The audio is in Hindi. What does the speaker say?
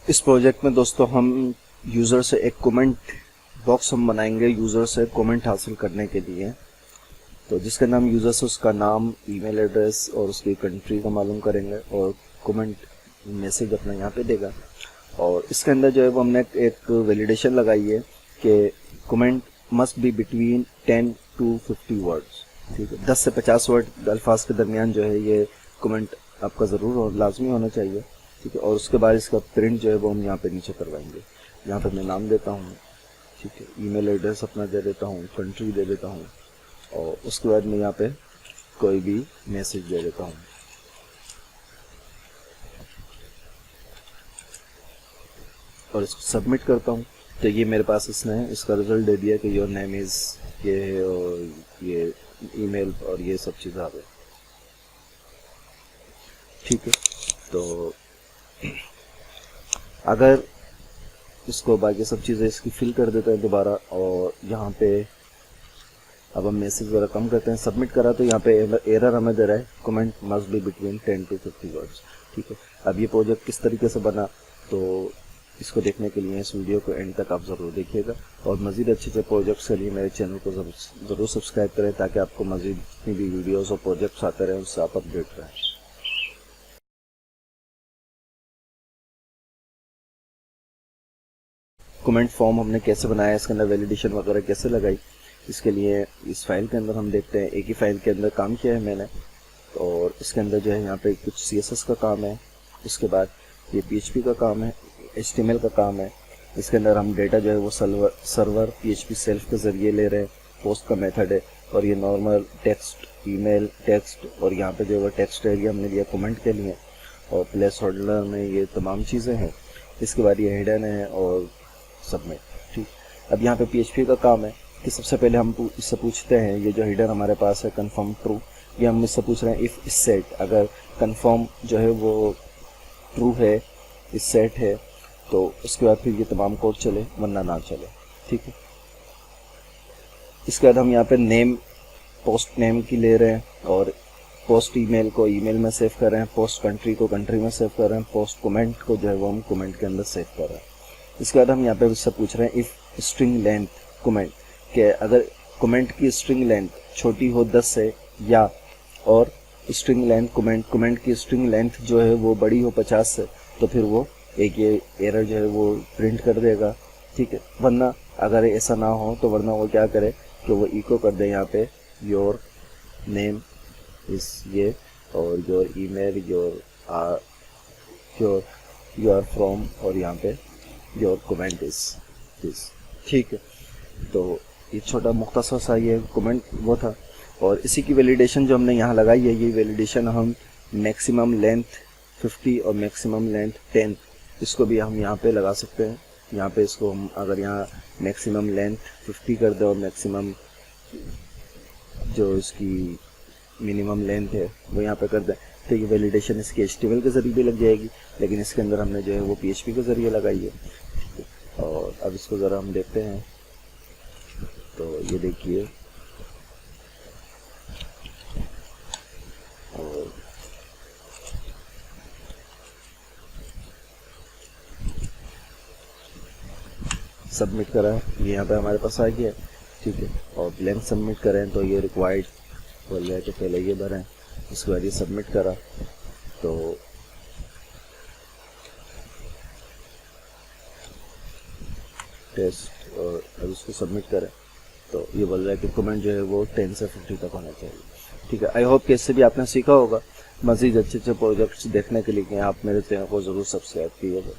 इस प्रोजेक्ट में दोस्तों हम यूज़र से एक कमेंट बॉक्स हम बनाएंगे यूज़र से कमेंट हासिल करने के लिए। तो जिसका नाम यूज़र से उसका नाम, ईमेल एड्रेस और उसकी कंट्री का मालूम करेंगे और कमेंट मैसेज अपना यहाँ पे देगा। और इसके अंदर जो है वो हमने एक वैलिडेशन लगाई है कि comment must be between 10 to 50 words. ठीक है, 10 से 50 वर्ड अल्फाज के दरमियान जो है ये कमेंट आपका ज़रूर और लाजमी होना चाहिए। ठीक है, और उसके बाद इसका प्रिंट जो है वो हम यहाँ पे नीचे करवाएंगे। यहाँ पे मैं नाम देता हूँ, ठीक है, ईमेल एड्रेस अपना दे देता हूँ, कंट्री दे देता हूँ और उसके बाद मैं यहाँ पे कोई भी मैसेज दे देता हूँ। और इसको सबमिट करता हूँ तो ये मेरे पास इसने इसका रिजल्ट दे दिया कि योर नेम इज़ ये है और ये ईमेल और ये सब चीज़ आ गई। ठीक है, तो अगर इसको बाकी सब चीज़ें इसकी फिल कर देते हैं दोबारा और यहाँ पे अब हम मैसेज वगैरह कम करते हैं, सबमिट करा तो यहाँ पे एरर हमें दे रहा है comment must be between 10 to 50 words. ठीक है, अब ये प्रोजेक्ट किस तरीके से बना तो इसको देखने के लिए इस वीडियो को एंड तक आप ज़रूर देखिएगा और मज़ीद अच्छे प्रोजेक्ट्स के लिए मेरे चैनल को ज़रूर सब्सक्राइब करें ताकि आपको मज़ीद जितनी भी वीडियोज़ और प्रोजेक्ट्स आते रहें उससे आप अपडेट रहें। कमेंट फॉर्म हमने कैसे बनाया, इसके अंदर वैलिडेशन वगैरह कैसे लगाई, इसके लिए इस फाइल के अंदर हम देखते हैं। एक ही फाइल के अंदर काम किया है मैंने और इसके अंदर जो है यहाँ पे कुछ CSS का काम है, इसके बाद ये PHP का काम है, HTML का काम है। इसके अंदर हम डेटा जो है वो सर्वर PHP सेल्फ के ज़रिए ले रहे हैं, पोस्ट का मेथड है और ये नॉर्मल टेक्स्ट, ईमेल टेक्स्ट और यहाँ पे जो है वो टेक्स्ट एरिया हमने लिया कमेंट के लिए और प्लेस होल्डर में ये तमाम चीज़ें हैं। इसके बाद ये हिडन है और सबमिट। ठीक, अब यहाँ पे PHP का काम है कि सबसे पहले हम इससे पूछते हैं, ये जो हिडन हमारे पास है कन्फर्म ट्रू, ये हम इससे पूछ रहे हैं इफ़ इस सेट, अगर कन्फर्म जो है वो ट्रू है, इस सेट है तो उसके बाद फिर ये तमाम कोड चले वरना ना चले। ठीक है, इसके बाद हम यहाँ पे नेम पोस्ट नेम की ले रहे हैं और पोस्ट ईमेल को ईमेल में सेव कर रहे हैं, पोस्ट कंट्री को कंट्री में सेव कर रहे हैं, पोस्ट कमेंट को जो है वो हम कमेंट के अंदर सेव कर रहे हैं। इसके बाद हम यहाँ पे उससे पूछ रहे हैं इफ़ स्ट्रिंग लेंथ कमेंट के अगर कमेंट की स्ट्रिंग लेंथ छोटी हो 10 से या और स्ट्रिंग लेंथ कमेंट की स्ट्रिंग लेंथ जो है वो बड़ी हो 50 से तो फिर वो एक ये एरर जो है वो प्रिंट कर देगा। ठीक है, वरना अगर ऐसा ना हो तो वरना वो क्या करे कि वो इको कर दे यहाँ पे योर नेम इस ये और your email your you are from और यहाँ पे योर कमेंट इज दिस। ठीक है, तो ये छोटा मुख्तसर सा ये कमेंट वो था और इसी की वैलिडेशन जो हमने यहाँ लगाई है, ये वैलिडेशन हम मैक्सिमम लेंथ 50 और मैक्सिमम लेंथ 10 इसको भी हम यहाँ पे लगा सकते हैं। यहाँ पे इसको हम अगर यहाँ मैक्सिमम लेंथ 50 कर दें और मैक्सिमम जो इसकी मिनिमम लेंथ है वो यहाँ पे कर दें तो ये वैलिडेशन इसके HTML के ज़रिए भी लग जाएगी, लेकिन इसके अंदर हमने जो है वो PHP के ज़रिए लगाई है। और अब इसको ज़रा हम देखते हैं तो ये देखिए और सबमिट करा है, ये यहाँ पे हमारे पास आ गया। ठीक है, और ब्लैंक सबमिट करें तो ये रिक्वायर्ड बोल रहा है कि पहले ये भरें, उसके बाद ये सबमिट करा तो टेस्ट और अब इसको सबमिट करें तो ये बोल रहा है कि कमेंट जो है वो 10 से 50 तक होना चाहिए। ठीक है, आई होप कि इससे भी आपने सीखा होगा। मज़ीद अच्छे प्रोजेक्ट्स देखने के लिए आप मेरे चैनल को ज़रूर सब्सक्राइब कीजिएगा।